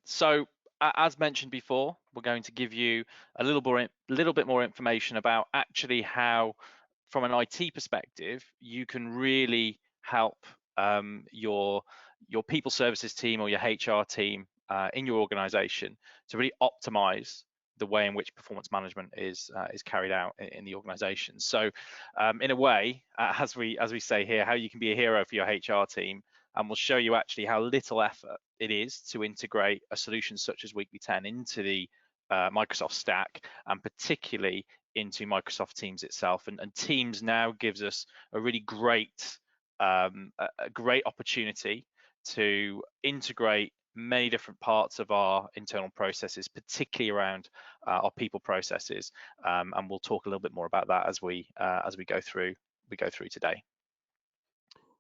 So, as mentioned before, we're going to give you a little bit more information about actually how, from an IT perspective, you can really help your people services team or your HR team in your organization to really optimize the way in which performance management is carried out in the organization. So, in a way, as we say here, how you can be a hero for your HR team, and we'll show you actually how little effort it is to integrate a solution such as Weekly10 into the Microsoft stack, and particularly into Microsoft Teams itself. And Teams now gives us a really a great opportunity to integrate many different parts of our internal processes, particularly around our people processes. And we'll talk a little bit more about that as we go through today.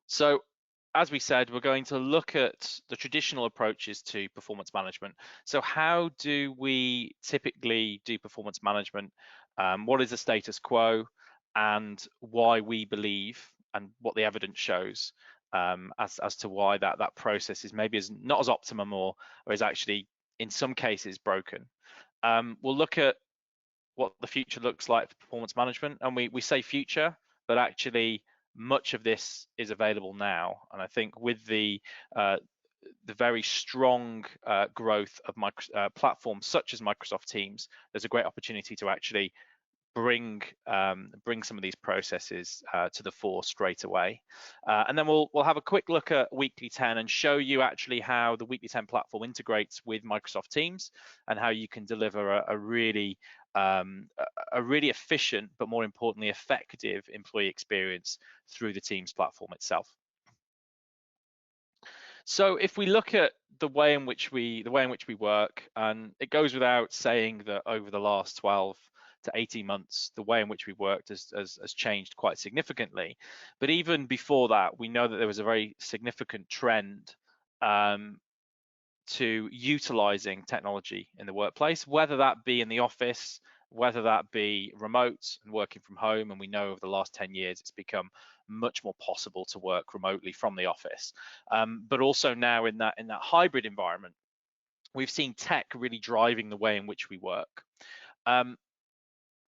So, as we said, we're going to look at the traditional approaches to performance management. So how do we typically do performance management? What is the status quo, and why we believe and what the evidence shows as to why that process is maybe not as optimum or is actually in some cases broken. We'll look at what the future looks like for performance management, and we say future, but actually much of this is available now. And I think with the very strong growth of platforms such as Microsoft Teams, there's a great opportunity to actually bring some of these processes to the fore straight away. And then we'll have a quick look at Weekly10 and show you actually how the Weekly10 platform integrates with Microsoft Teams and how you can deliver a really efficient, but more importantly, effective employee experience through the Teams platform itself. So if we look at the way in which we work, and it goes without saying that over the last 12 to 18 months, the way in which we worked has changed quite significantly. But even before that, we know that there was a very significant trend to utilizing technology in the workplace, whether that be in the office, whether that be remote and working from home. And we know over the last 10 years, it's become much more possible to work remotely from the office. But also now in that hybrid environment, we've seen tech really driving the way in which we work.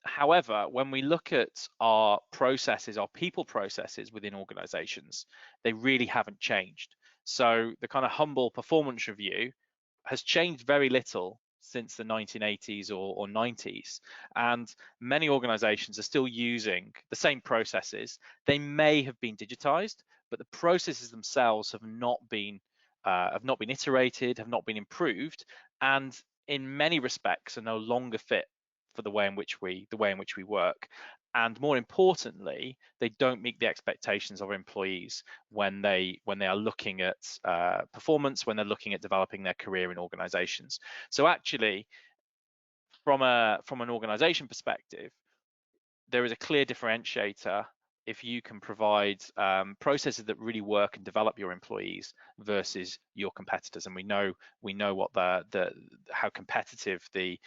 However, when we look at our processes, our people processes within organizations, they really haven't changed. So the kind of humble performance review has changed very little since the 1980s or 90s. And many organizations are still using the same processes. They may have been digitized, but the processes themselves have not been iterated, have not been improved, and in many respects are no longer fit for the way in which we work. And more importantly, they don't meet the expectations of employees when they are looking at performance, when they're looking at developing their career in organizations. So actually, from an organization perspective, there is a clear differentiator if you can provide processes that really work and develop your employees versus your competitors. And we know what how competitive the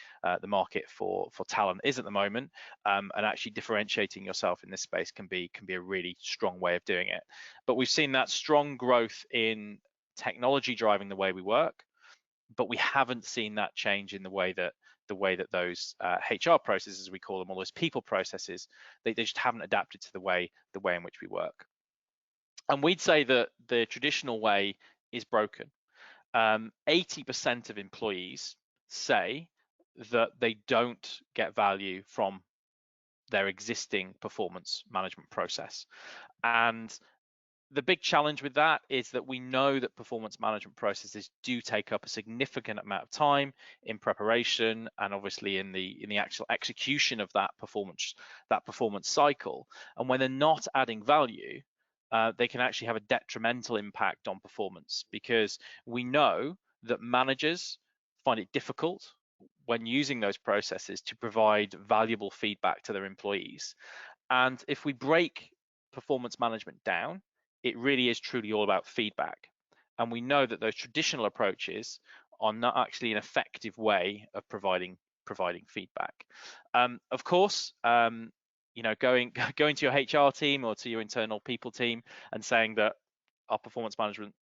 market for talent is at the moment, and actually differentiating yourself in this space can be a really strong way of doing it. But we've seen that strong growth in technology driving the way we work, but we haven't seen that change in the way that those HR processes, we call them, all those people processes, they just haven't adapted to the way in which we work. And we'd say that the traditional way is broken. 80% of employees say that they don't get value from their existing performance management process. And the big challenge with that is that we know that performance management processes do take up a significant amount of time in preparation and obviously in the actual execution of that performance cycle. And when they're not adding value, they can actually have a detrimental impact on performance, because we know that managers find it difficult when using those processes to provide valuable feedback to their employees. And if we break performance management down, it really is truly all about feedback. And we know that those traditional approaches are not actually an effective way of providing feedback. Of course, going to your HR team or to your internal people team and saying that our performance management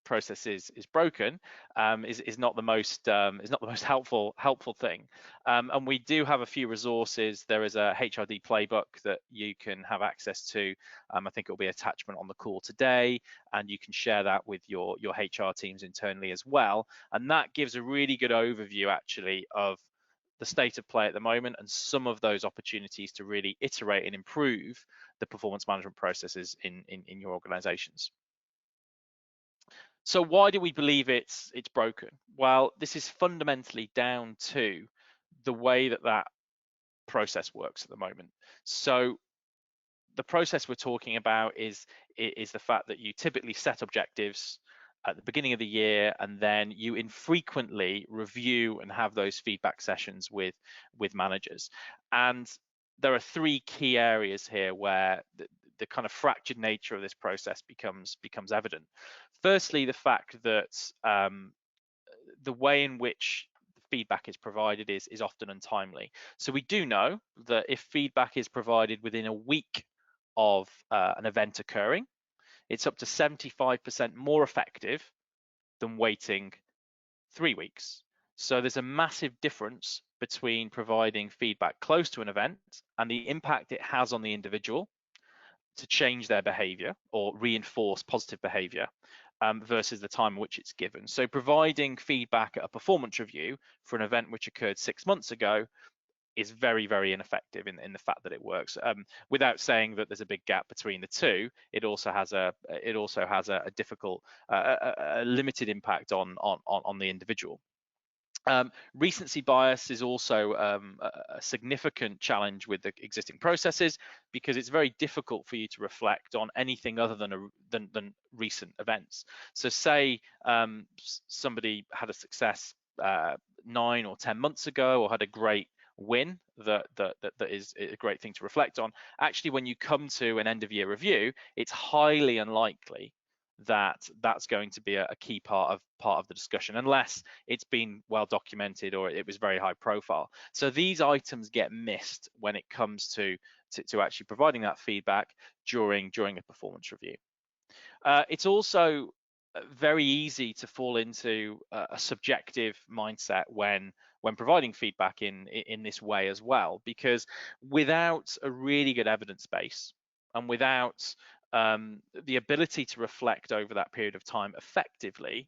process is broken is not the most helpful thing. And we do have a few resources. There is a HRD playbook that you can have access to. I think it will be attachment on the call today, and you can share that with your HR teams internally as well. And that gives a really good overview actually of the state of play at the moment and some of those opportunities to really iterate and improve the performance management processes in your organizations. So why do we believe it's broken? Well, this is fundamentally down to the way that process works at the moment. So the process we're talking about is the fact that you typically set objectives at the beginning of the year, and then you infrequently review and have those feedback sessions with managers. And there are three key areas here where the kind of fractured nature of this process becomes evident. Firstly, the fact that the way in which feedback is provided is often untimely. So we do know that if feedback is provided within a week of an event occurring, it's up to 75% more effective than waiting 3 weeks. So there's a massive difference between providing feedback close to an event and the impact it has on the individual to change their behavior or reinforce positive behavior versus the time in which it's given. So providing feedback at a performance review for an event which occurred 6 months ago is very, very ineffective in the fact that it works. Without saying that there's a big gap between the two, it also has a difficult, a limited impact on the individual. Recency bias is also a significant challenge with the existing processes because it's very difficult for you to reflect on anything other than recent events. So say somebody had a success 9 or 10 months ago, or had a great win that is a great thing to reflect on. Actually, when you come to an end of year review, it's highly unlikely that that's going to be a key part of the discussion, unless it's been well documented or it was very high profile. So these items get missed when it comes to actually providing that feedback during a performance review. It's also very easy to fall into a subjective mindset when providing feedback in this way as well, because without a really good evidence base and without the ability to reflect over that period of time effectively,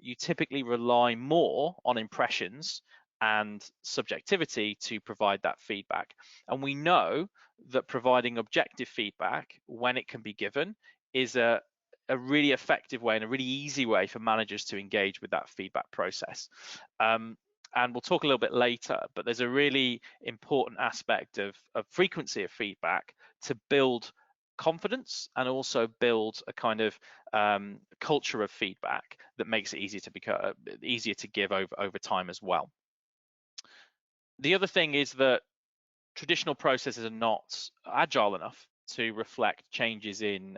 you typically rely more on impressions and subjectivity to provide that feedback. And we know that providing objective feedback, when it can be given, is a really effective way and a really easy way for managers to engage with that feedback process. And we'll talk a little bit later, but there's a really important aspect of frequency of feedback to build confidence and also build a kind of culture of feedback that makes it easier to give over time as well. The other thing is that traditional processes are not agile enough to reflect changes in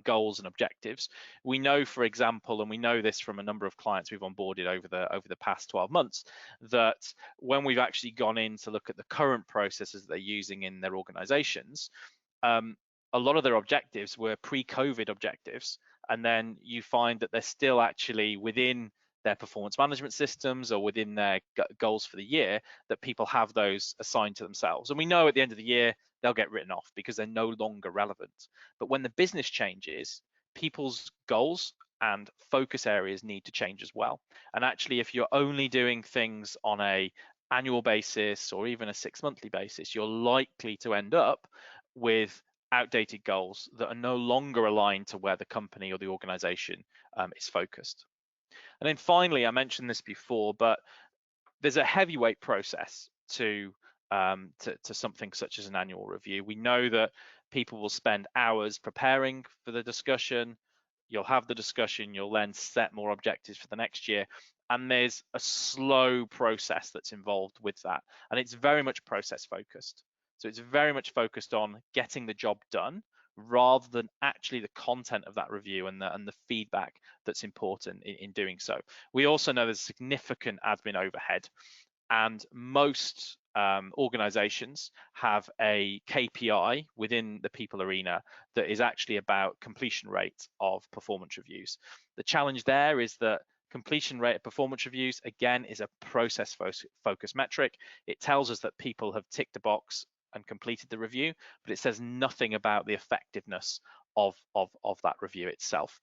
goals and objectives. We know, for example, and we know this from a number of clients we've onboarded over the past 12 months, that when we've actually gone in to look at the current processes they're using in their organizations, a lot of their objectives were pre-COVID objectives, and then you find that they're still actually within their performance management systems or within their goals for the year, that people have those assigned to themselves. And we know at the end of the year, they'll get written off because they're no longer relevant. But when the business changes, people's goals and focus areas need to change as well. And actually, if you're only doing things on an annual basis or even a 6-monthly basis, you're likely to end up with outdated goals that are no longer aligned to where the company or the organization is focused. And then finally, I mentioned this before, but there's a heavyweight process to something such as an annual review. We know that people will spend hours preparing for the discussion. You'll have the discussion, you'll then set more objectives for the next year. And there's a slow process that's involved with that. And it's very much process focused. So it's very much focused on getting the job done rather than actually the content of that review and the feedback that's important in doing so. We also know there's significant admin overhead And most organizations have a KPI within the people arena that is actually about completion rate of performance reviews. The challenge there is that completion rate of performance reviews, again, is a process focused metric. It tells us that people have ticked the box and completed the review, but it says nothing about the effectiveness of that review itself.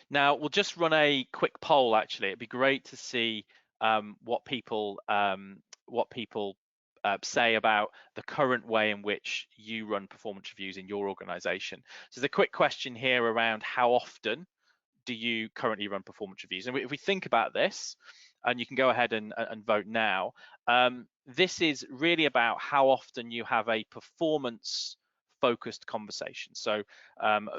Now we'll just run a quick poll. Actually, it'd be great to see what people say about the current way in which you run performance reviews in your organization. So there's a quick question here around how often do you currently run performance reviews? And if we think about this, and you can go ahead and vote now, this is really about how often you have a performance focused conversation. So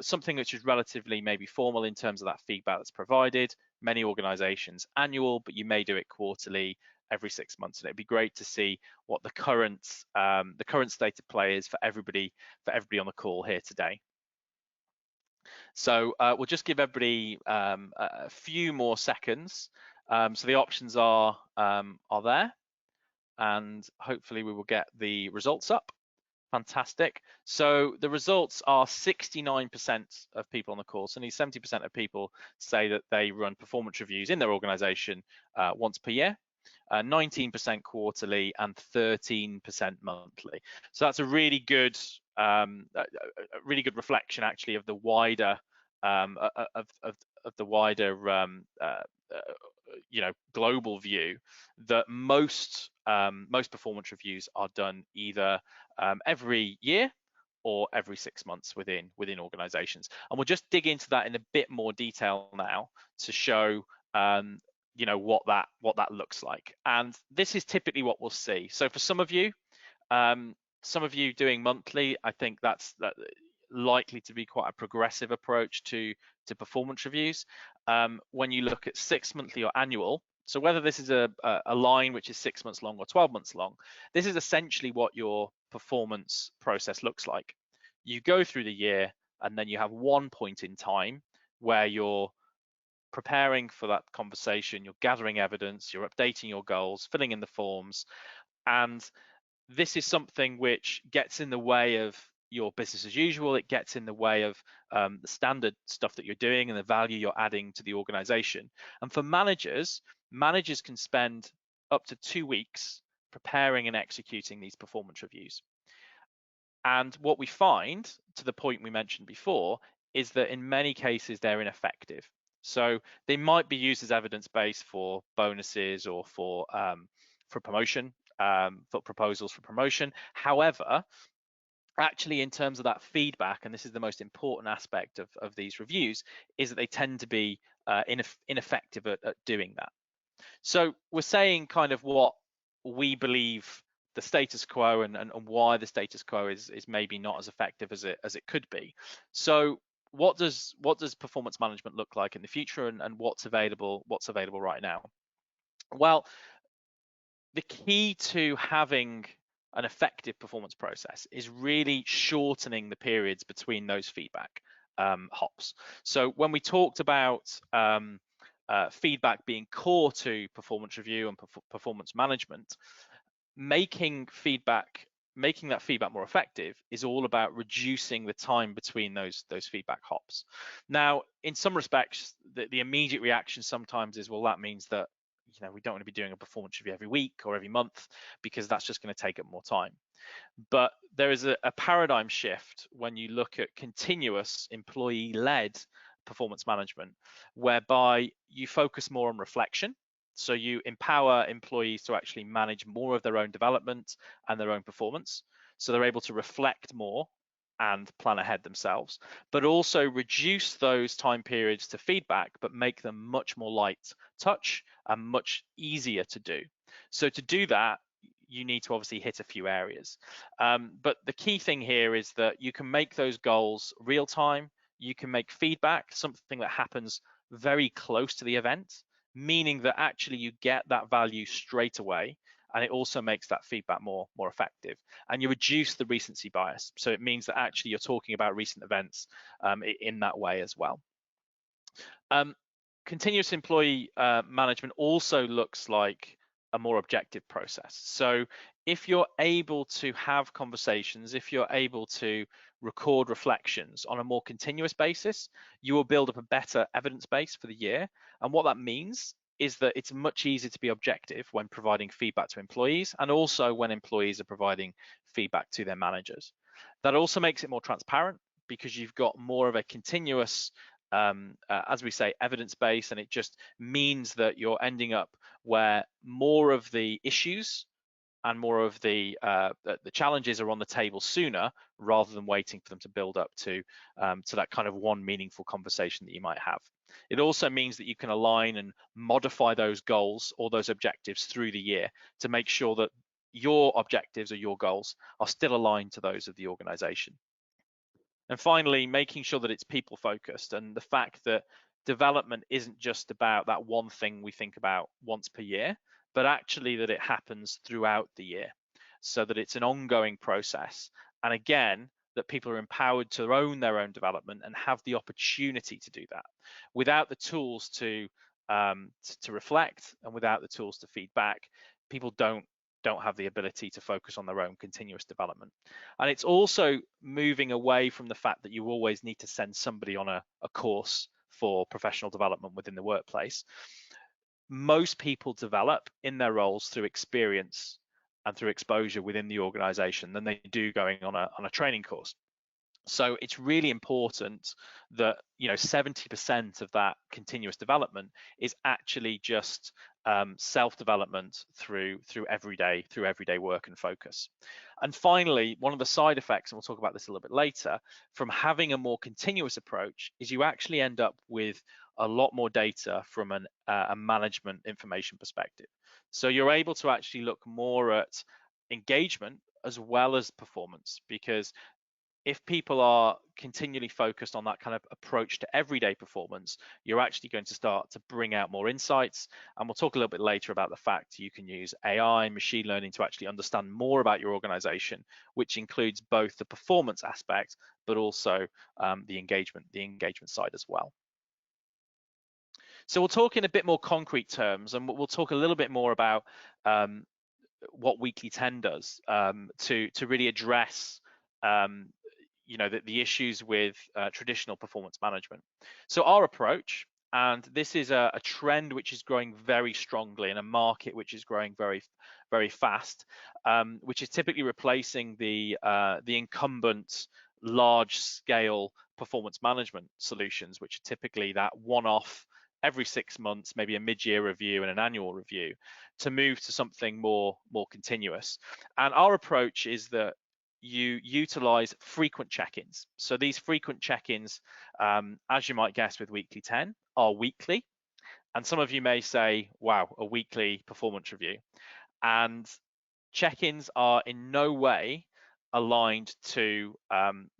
something which is relatively maybe formal in terms of that feedback that's provided. Many organizations annual, but you may do it quarterly, every 6 months. And it'd be great to see what the current state of play is for everybody on the call here today. So we'll just give everybody a few more seconds. So the options are there, and hopefully we will get the results up. Fantastic. So the results are 69% of people on the call. So nearly 70% of people say that they run performance reviews in their organization once per year, 19% quarterly, and 13% monthly. So that's a really good reflection, actually, of the wider global view that most performance reviews are done either every year or every 6 months within organizations. And we'll just dig into that in a bit more detail now to show what that looks like. And this is typically what we'll see. So for some of you doing monthly, I think that's likely to be quite a progressive approach to performance reviews. When you look at 6 monthly or annual, so whether this is a line which is 6 months long or 12 months long, this is essentially what your performance process looks like. You go through the year, and then you have one point in time where you're preparing for that conversation, you're gathering evidence, you're updating your goals, filling in the forms, and this is something which gets in the way of your business as usual. It gets in the way of the standard stuff that you're doing and the value you're adding to the organization. And for managers can spend up to 2 weeks preparing and executing these performance reviews. And what we find, to the point we mentioned before, is that in many cases they're ineffective. So they might be used as evidence-based for bonuses or for promotion, for proposals for promotion. However, actually, in terms of that feedback, and this is the most important aspect of these reviews, is that they tend to be ineffective at doing that. So we're saying kind of what we believe the status quo and why the status quo is maybe not as effective as it could be. So what does performance management look like in the future, and what's available right now? Well, the key to having an effective performance process is really shortening the periods between those feedback hops. So when we talked about feedback being core to performance review and performance management, making that feedback more effective is all about reducing the time between those feedback hops. Now, in some respects, the immediate reaction sometimes is, well, that means that we don't want to be doing a performance review every week or every month, because that's just going to take up more time. But there is a paradigm shift when you look at continuous employee-led performance management, whereby you focus more on reflection. So you empower employees to actually manage more of their own development and their own performance. So they're able to reflect more and plan ahead themselves, but also reduce those time periods to feedback, but make them much more light touch and much easier to do. So to do that, you need to obviously hit a few areas. But the key thing here is that you can make those goals real time. You can make feedback something that happens very close to the event, meaning that actually you get that value straight away, and it also makes that feedback more effective. And you reduce the recency bias. So it means that actually you're talking about recent events in that way as well. Continuous employee management also looks like a more objective process. So if you're able to have conversations, if you're able to record reflections on a more continuous basis, you will build up a better evidence base for the year. And what that means is that it's much easier to be objective when providing feedback to employees, and also when employees are providing feedback to their managers. That also makes it more transparent because you've got more of a continuous, as we say, evidence base, and it just means that you're ending up where more of the issues and more of the challenges are on the table sooner, rather than waiting for them to build up to that kind of one meaningful conversation that you might have. It also means that you can align and modify those goals or those objectives through the year to make sure that your objectives or your goals are still aligned to those of the organization. And finally, making sure that it's people focused, and the fact that development isn't just about that one thing we think about once per year, but actually that it happens throughout the year, so that it's an ongoing process. And again, that people are empowered to own their own development and have the opportunity to do that without the tools to reflect, and without the tools to feedback. People don't have the ability to focus on their own continuous development. And it's also moving away from the fact that you always need to send somebody on a course for professional development within the workplace. Most people develop in their roles through experience and through exposure within the organization than they do going on a training course. So it's really important that 70% of that continuous development is actually just self-development through everyday work and focus. And finally, one of the side effects, and we'll talk about this a little bit later, from having a more continuous approach is you actually end up with a lot more data from a management information perspective. So you're able to actually look more at engagement as well as performance, because if people are continually focused on that kind of approach to everyday performance, you're actually going to start to bring out more insights. And we'll talk a little bit later about the fact you can use AI and machine learning to actually understand more about your organization, which includes both the performance aspect, but also the engagement side as well. So we'll talk in a bit more concrete terms, and we'll talk a little bit more about what Weekly10 does to really address the issues with traditional performance management. So our approach, and this is a trend which is growing very strongly in a market which is growing very, very fast, which is typically replacing the incumbent large-scale performance management solutions, which are typically that one-off every 6 months, maybe a mid-year review and an annual review, to move to something more continuous. And our approach is that you utilize frequent check-ins. So these frequent check-ins, as you might guess with Weekly10, are weekly. And some of you may say, wow, a weekly performance review. And check-ins are in no way aligned to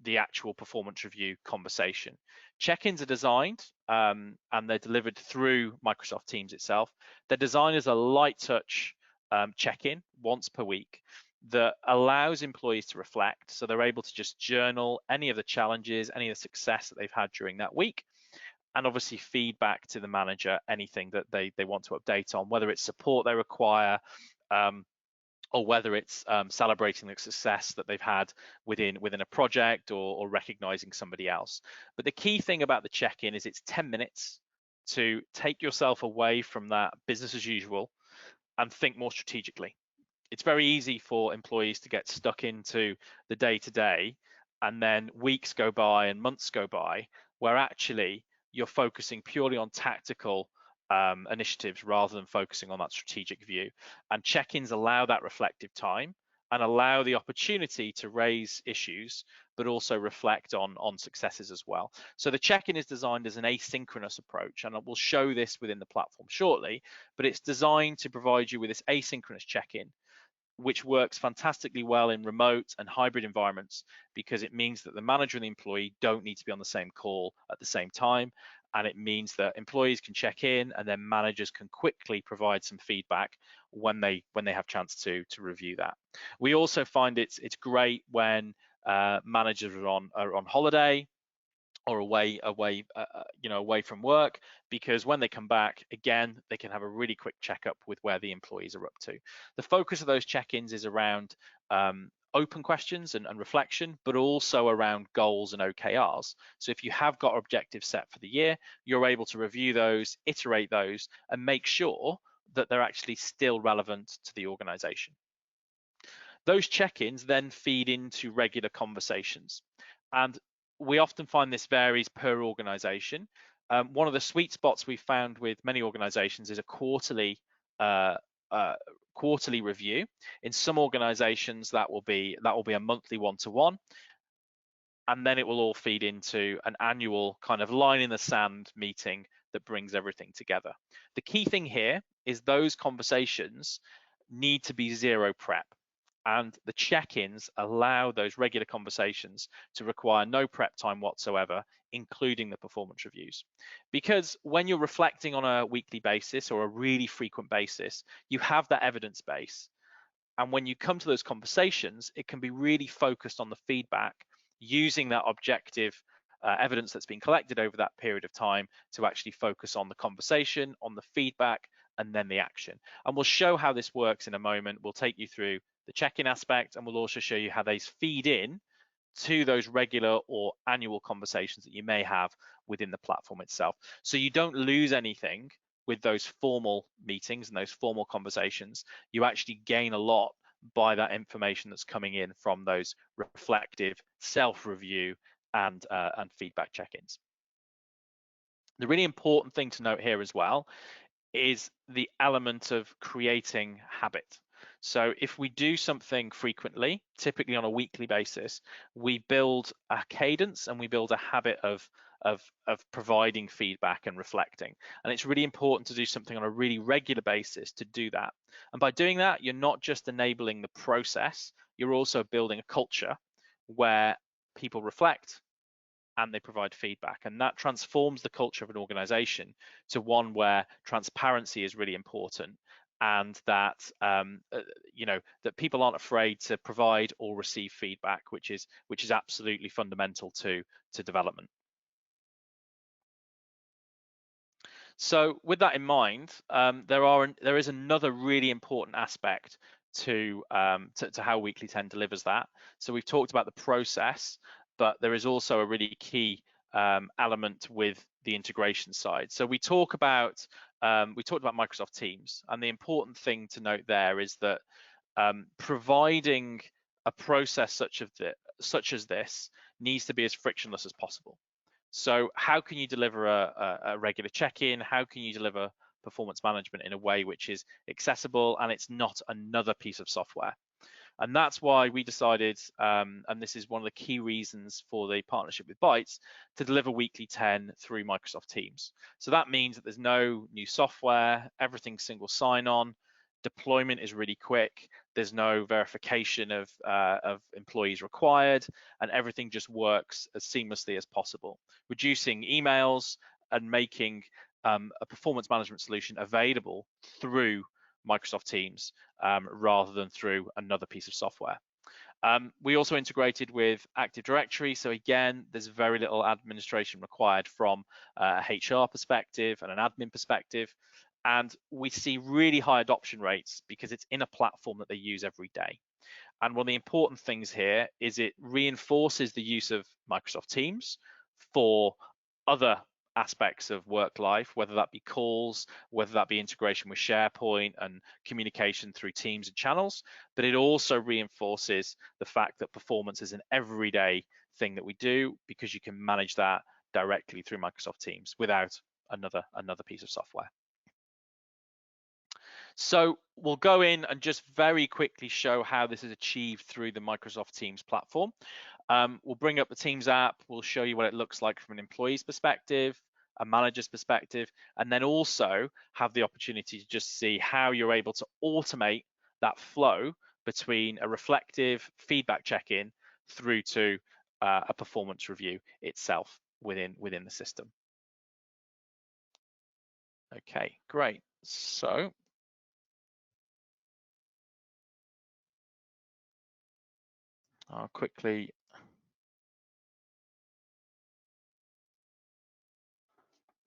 the actual performance review conversation. Check-ins are designed and they're delivered through Microsoft Teams itself. They're designed as a light touch check-in once per week that allows employees to reflect. So they're able to just journal any of the challenges, any of the success that they've had during that week, and obviously feedback to the manager anything that they want to update on, whether it's support they require, or whether it's celebrating the success that they've had within a project, or recognizing somebody else. But the key thing about the check-in is it's 10 minutes to take yourself away from that business as usual and think more strategically. It's very easy for employees to get stuck into the day-to-day, and then weeks go by and months go by where actually you're focusing purely on tactical initiatives rather than focusing on that strategic view. And check-ins allow that reflective time and allow the opportunity to raise issues, but also reflect on successes as well. So the check-in is designed as an asynchronous approach, and we'll show this within the platform shortly, but it's designed to provide you with this asynchronous check-in, which works fantastically well in remote and hybrid environments, because it means that the manager and the employee don't need to be on the same call at the same time. And it means that employees can check in and then managers can quickly provide some feedback when they have chance to review that. We also find it's great when managers are on holiday, or away from work, because when they come back again, they can have a really quick checkup with where the employees are up to. The focus of those check-ins is around open questions and reflection, but also around goals and OKRs. So if you have got objectives set for the year, you're able to review those, iterate those, and make sure that they're actually still relevant to the organization. Those check-ins then feed into regular conversations, and we often find this varies per organization. One of the sweet spots we've found with many organizations is a uh, uh, quarterly review. In some organizations, that will be a monthly one-to-one, and then it will all feed into an annual kind of line in the sand meeting that brings everything together. The key thing here is those conversations need to be zero prep, and the check-ins allow those regular conversations to require no prep time whatsoever, including the performance reviews. Because when you're reflecting on a weekly basis or a really frequent basis, you have that evidence base, and when you come to those conversations, it can be really focused on the feedback, using that objective evidence that's been collected over that period of time to actually focus on the conversation, on the feedback, and then the action. And we'll show how this works in a moment. We'll take you through the check-in aspect, and we'll also show you how these feed in to those regular or annual conversations that you may have within the platform itself. So you don't lose anything with those formal meetings and those formal conversations. You actually gain a lot by that information that's coming in from those reflective self-review and feedback check-ins. The really important thing to note here as well is the element of creating habit. So if we do something frequently, typically on a weekly basis, we build a cadence and we build a habit of providing feedback and reflecting. And it's really important to do something on a really regular basis to do that. And by doing that, you're not just enabling the process, you're also building a culture where people reflect and they provide feedback, and that transforms the culture of an organization to one where transparency is really important, and that that people aren't afraid to provide or receive feedback, which is absolutely fundamental to development. So with that in mind, there is another really important aspect to how Weekly10 delivers that. So we've talked about the process, but there is also a really key element with the integration side. So we talked about Microsoft Teams, and the important thing to note there is that providing a process such as this needs to be as frictionless as possible. So how can you deliver a regular check-in? How can you deliver performance management in a way which is accessible and it's not another piece of software? And that's why we decided, and this is one of the key reasons for the partnership with Bytes, to deliver Weekly10 through Microsoft Teams. So that means that there's no new software, everything's single sign-on, deployment is really quick, there's no verification of employees required, and everything just works as seamlessly as possible, reducing emails and making a performance management solution available through Microsoft Teams rather than through another piece of software. We also integrated with Active Directory, so again, there's very little administration required from a HR perspective and an admin perspective, and we see really high adoption rates because it's in a platform that they use every day. And one of the important things here is it reinforces the use of Microsoft Teams for other aspects of work life, whether that be calls, whether that be integration with SharePoint and communication through Teams and channels, but it also reinforces the fact that performance is an everyday thing that we do, because you can manage that directly through Microsoft Teams without another piece of software. So we'll go in and just very quickly show how this is achieved through the Microsoft Teams platform. We'll bring up the Teams app, we'll show you what it looks like from an employee's perspective, a manager's perspective, and then also have the opportunity to just see how you're able to automate that flow between a reflective feedback check-in through to a performance review itself within the system. Okay, great. So I'll quickly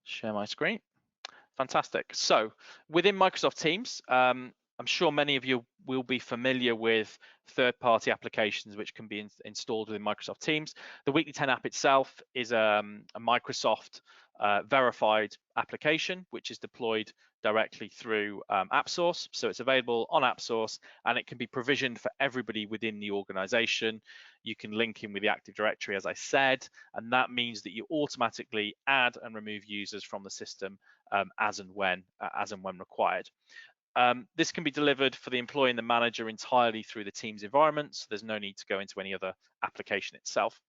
Share my screen. Fantastic. So within Microsoft Teams, I'm sure many of you will be familiar with third-party applications which can be installed within Microsoft Teams. The Weekly10 app itself is a Microsoft verified application which is deployed directly through AppSource. So it's available on AppSource and it can be provisioned for everybody within the organization. You can link in with the Active Directory, as I said, and that means that you automatically add and remove users from the system as and when required. This can be delivered for the employee and the manager entirely through the Teams environment, so there's no need to go into any other application itself.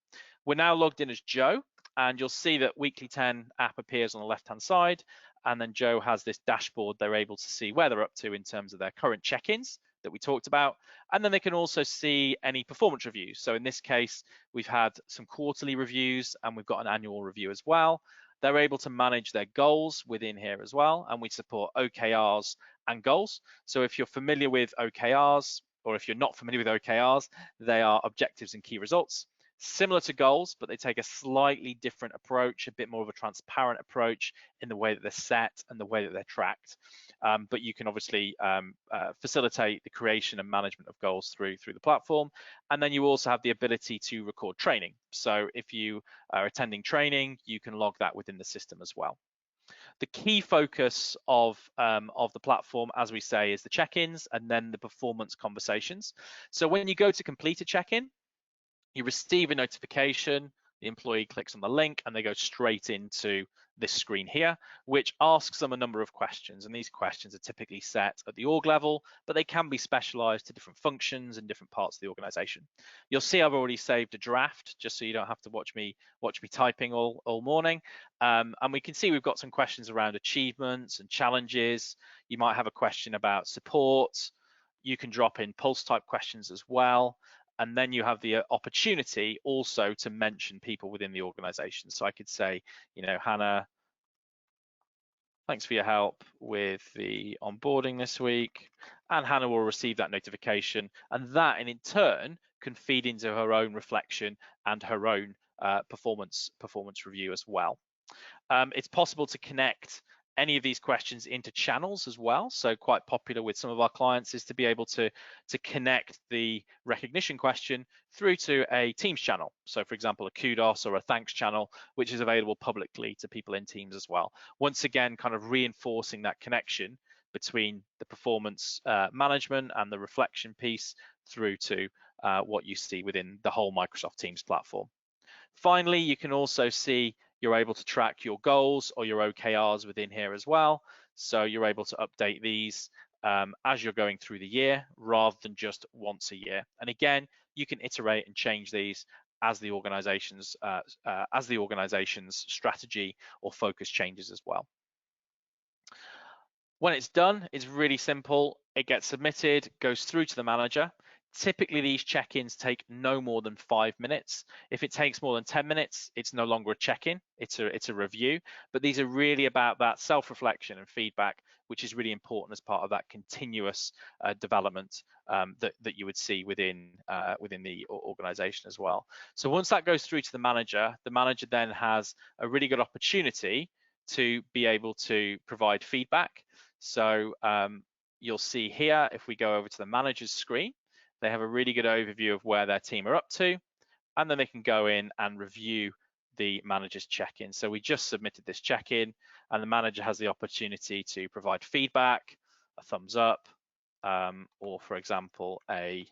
We're now logged in as Joe, and you'll see that Weekly10 app appears on the left-hand side, and then Joe has this dashboard. They're able to see where they're up to in terms of their current check-ins that we talked about, and then they can also see any performance reviews. So in this case, we've had some quarterly reviews, and we've got an annual review as well. They're able to manage their goals within here as well, and we support OKRs and goals. So if you're familiar with OKRs, or if you're not familiar with OKRs, they are objectives and key results. Similar to goals, but they take a slightly different approach, a bit more of a transparent approach in the way that they're set and the way that they're tracked. But you can obviously facilitate the creation and management of goals through the platform. And then you also have the ability to record training. So if you are attending training, you can log that within the system as well. The key focus of the platform, as we say, is the check-ins and then the performance conversations. So when you go to complete a check-in, you receive a notification, the employee clicks on the link and they go straight into this screen here, which asks them a number of questions. And these questions are typically set at the org level, but they can be specialized to different functions and different parts of the organization. You'll see I've already saved a draft just so you don't have to watch me typing all morning. And we can see we've got some questions around achievements and challenges. You might have a question about support. You can drop in pulse type questions as well. And then you have the opportunity also to mention people within the organization. So I could say, Hannah, thanks for your help with the onboarding this week. And Hannah will receive that notification. And that in turn can feed into her own reflection and her own performance review as well. It's possible to connect any of these questions into channels as well. So quite popular with some of our clients is to be able to connect the recognition question through to a Teams channel. So for example, a kudos or a thanks channel, which is available publicly to people in Teams as well. Once again, kind of reinforcing that connection between the performance management and the reflection piece through to what you see within the whole Microsoft Teams platform. Finally, you can also see you're able to track your goals or your OKRs within here as well. So you're able to update these as you're going through the year rather than just once a year. And again, you can iterate and change these as the organization's strategy or focus changes as well. When it's done, it's really simple. It gets submitted, goes through to the manager. Typically, these check-ins take no more than 5 minutes. If it takes more than 10 minutes, it's no longer a check-in, it's a review. But these are really about that self-reflection and feedback, which is really important as part of that continuous development that you would see within the organization as well. So once that goes through to the manager then has a really good opportunity to be able to provide feedback. So you'll see here, if we go over to the manager's screen, they have a really good overview of where their team are up to, and then they can go in and review the manager's check-in. So we just submitted this check-in, and the manager has the opportunity to provide feedback, a thumbs up, or for example, a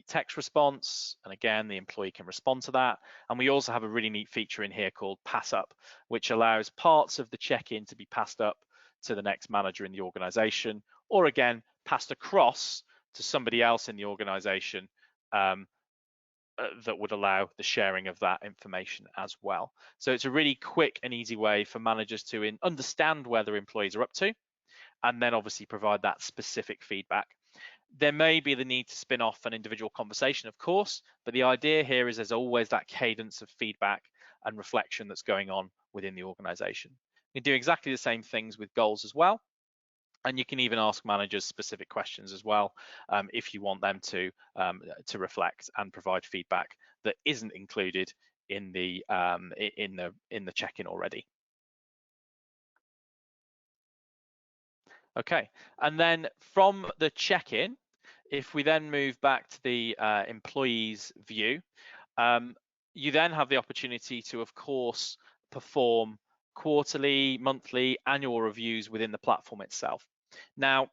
text response. And again, the employee can respond to that. And we also have a really neat feature in here called Pass Up, which allows parts of the check-in to be passed up to the next manager in the organization, or again, passed across to somebody else in the organization that would allow the sharing of that information as well. So it's a really quick and easy way for managers to understand where their employees are up to, and then obviously provide that specific feedback. There may be the need to spin off an individual conversation, of course, but the idea here is there's always that cadence of feedback and reflection that's going on within the organization. You can do exactly the same things with goals as well. And you can even ask managers specific questions as well if you want them to reflect and provide feedback that isn't included in the check-in already. Okay, and then from the check-in, if we then move back to the employees view, you then have the opportunity to, of course, perform quarterly, monthly, annual reviews within the platform itself. Now,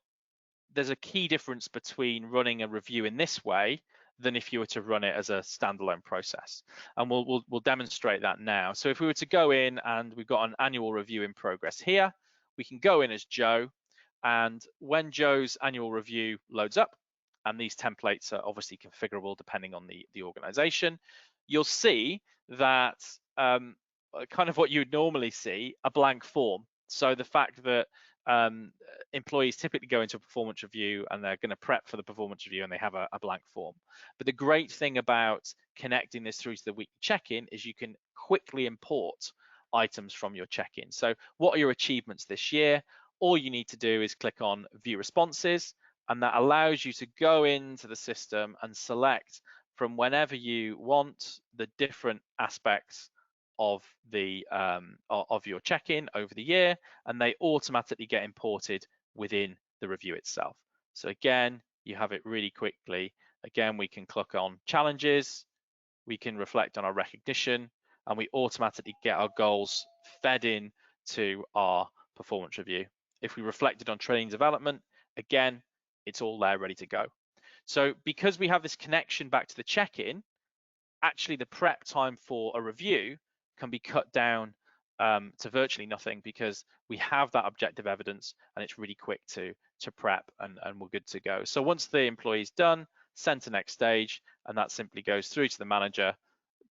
there's a key difference between running a review in this way than if you were to run it as a standalone process. And we'll demonstrate that now. So if we were to go in and we've got an annual review in progress here, we can go in as Joe, and when Joe's annual review loads up, and these templates are obviously configurable depending on the organization, you'll see that kind of what you would normally see, a blank form. So the fact that employees typically go into a performance review and they're going to prep for the performance review and they have a blank form. But the great thing about connecting this through to the weekly check-in is you can quickly import items from your check-in. So what are your achievements this year? All you need to do is click on view responses, and that allows you to go into the system and select from whenever you want the different aspects of the of your check-in over the year, and they automatically get imported within the review itself. So again, you have it really quickly. Again, we can click on challenges, we can reflect on our recognition, and we automatically get our goals fed in to our performance review. If we reflected on training development, again, it's all there ready to go. So because we have this connection back to the check-in, actually the prep time for a review can be cut down to virtually nothing, because we have that objective evidence and it's really quick to prep, and we're good to go. So once the employee's done, send to next stage, and that simply goes through to the manager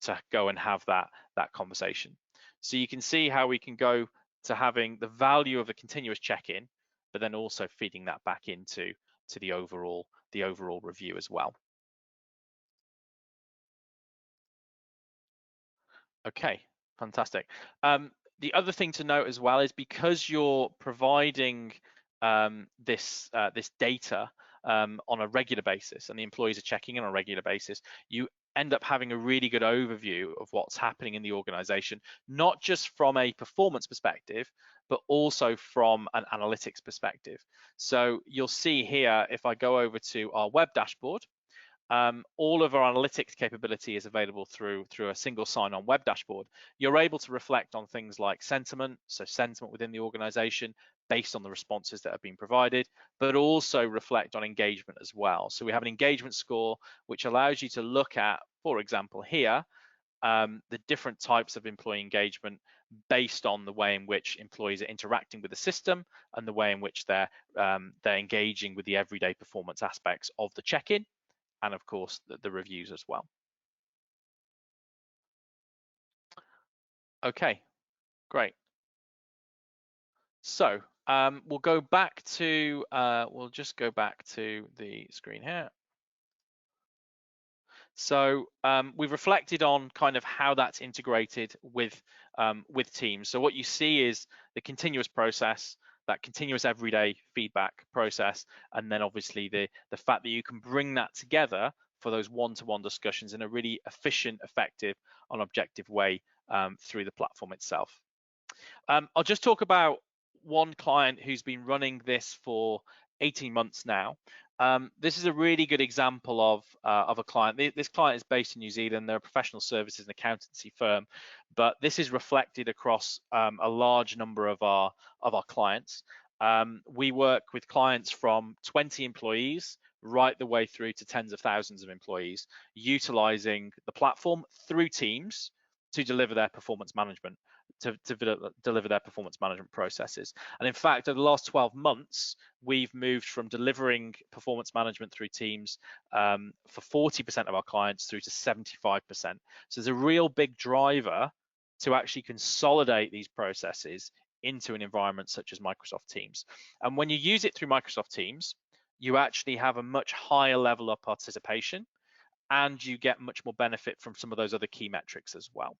to go and have that conversation. So you can see how we can go to having the value of a continuous check-in, but then also feeding that back into the overall review as well. Okay, fantastic. The other thing to note as well is, because you're providing this data on a regular basis, and the employees are checking in on a regular basis, you end up having a really good overview of what's happening in the organization, not just from a performance perspective, but also from an analytics perspective. So you'll see here, if I go over to our web dashboard, all of our analytics capability is available through a single sign-on web dashboard. You're able to reflect on things like sentiment, so sentiment within the organization based on the responses that have been provided, but also reflect on engagement as well. So we have an engagement score, which allows you to look at, for example, here, the different types of employee engagement based on the way in which employees are interacting with the system and the way in which they're engaging with the everyday performance aspects of the check-in, and of course the reviews as well. Okay, great. So we'll go back to, we'll just go back to the screen here. So we've reflected on kind of how that's integrated with Teams. So what you see is the continuous process, that continuous everyday feedback process, and then obviously the fact that you can bring that together for those one-to-one discussions in a really efficient, effective, and objective way through the platform itself. I'll just talk about one client who's been running this for 18 months now. This is a really good example of a client. This client is based in New Zealand. They're a professional services and accountancy firm, but this is reflected across a large number of our clients. We work with clients from 20 employees right the way through to tens of thousands of employees, utilizing the platform through Teams to deliver their performance management, to deliver their performance management processes. And in fact, over the last 12 months, we've moved from delivering performance management through Teams for 40% of our clients through to 75%. So there's a real big driver to actually consolidate these processes into an environment such as Microsoft Teams. And when you use it through Microsoft Teams, you actually have a much higher level of participation, and you get much more benefit from some of those other key metrics as well.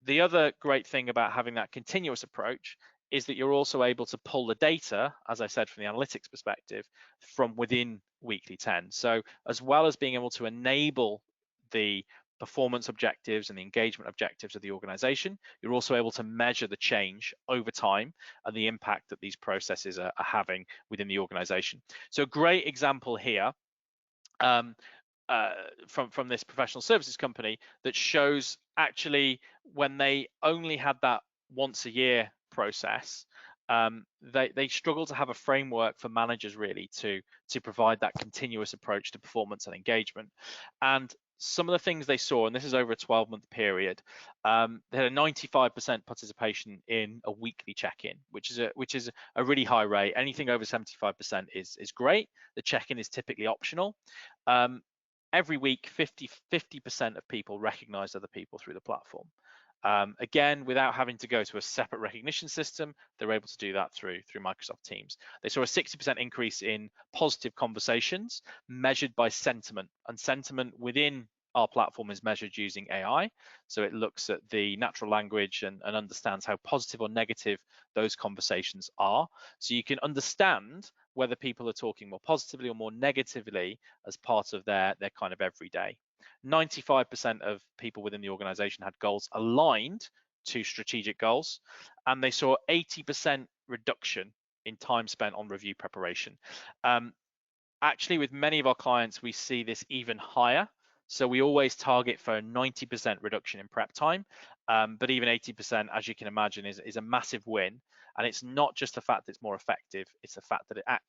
The other great thing about having that continuous approach is that you're also able to pull the data, as I said, from the analytics perspective, from within Weekly10. So as well as being able to enable the performance objectives and the engagement objectives of the organization. You're also able to measure the change over time and the impact that these processes are having within the organization. So a great example here from this professional services company that shows actually when they only had that once a year process, they struggle to have a framework for managers really to provide that continuous approach to performance and engagement. And some of the things they saw, and this is over a 12-month period, they had a 95% participation in a weekly check-in, which is a really high rate. Anything over 75% is great. The check-in is typically optional. Every week, 50% of people recognize other people through the platform. Again, without having to go to a separate recognition system, they're able to do that through Microsoft Teams. They saw a 60% increase in positive conversations measured by sentiment, and sentiment within our platform is measured using AI. So it looks at the natural language and understands how positive or negative those conversations are. So you can understand whether people are talking more positively or more negatively as part of their kind of everyday. 95% of people within the organization had goals aligned to strategic goals, and they saw 80% reduction in time spent on review preparation. Actually, with many of our clients, we see this even higher. So we always target for a 90% reduction in prep time, but even 80%, as you can imagine, is a massive win. And it's not just the fact that it's more effective; it's the fact that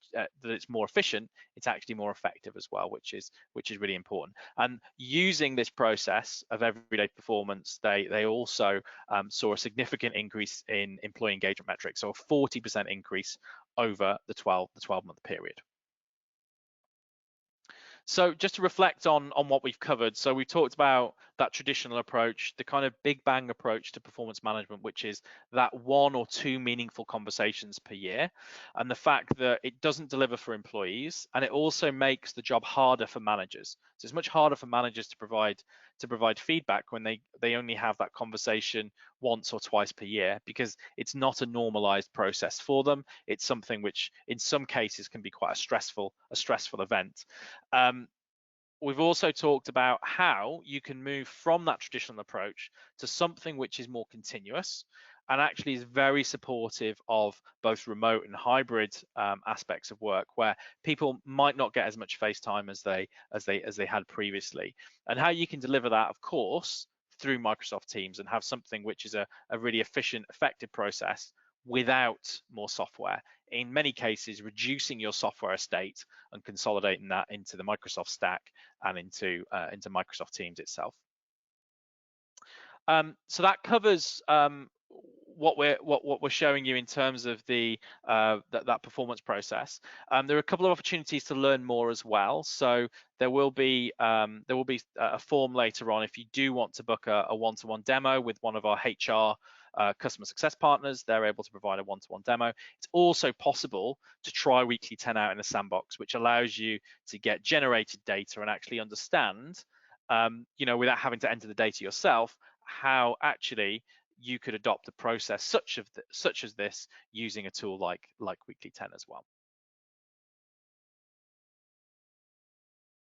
it's more efficient. It's actually more effective as well, which is really important. And using this process of everyday performance, they also saw a significant increase in employee engagement metrics, so a 40% increase over the 12-month period. So just to reflect on what we've covered, so we've talked about that traditional approach, the kind of big bang approach to performance management, which is that 1 or 2 meaningful conversations per year, and the fact that it doesn't deliver for employees, and it also makes the job harder for managers. So it's much harder for managers to provide feedback when they only have that conversation once or twice per year, because it's not a normalized process for them. It's something which in some cases can be quite a stressful event. We've also talked about how you can move from that traditional approach to something which is more continuous and actually is very supportive of both remote and hybrid aspects of work, where people might not get as much face time as they had previously, and how you can deliver that, of course, through Microsoft Teams and have something which is a really efficient, effective process without more software. In many cases, reducing your software estate and consolidating that into the Microsoft stack and into Microsoft Teams itself. So that covers what we're showing you in terms of the that performance process. There are a couple of opportunities to learn more as well. So there will be a form later on if you do want to book a one-to-one demo with one of our HR customer success partners. They're able to provide a one-to-one demo. It's also possible to try Weekly10 out in a sandbox, which allows you to get generated data and actually understand, without having to enter the data yourself, how actually you could adopt a process such as this using a tool like Weekly10 as well.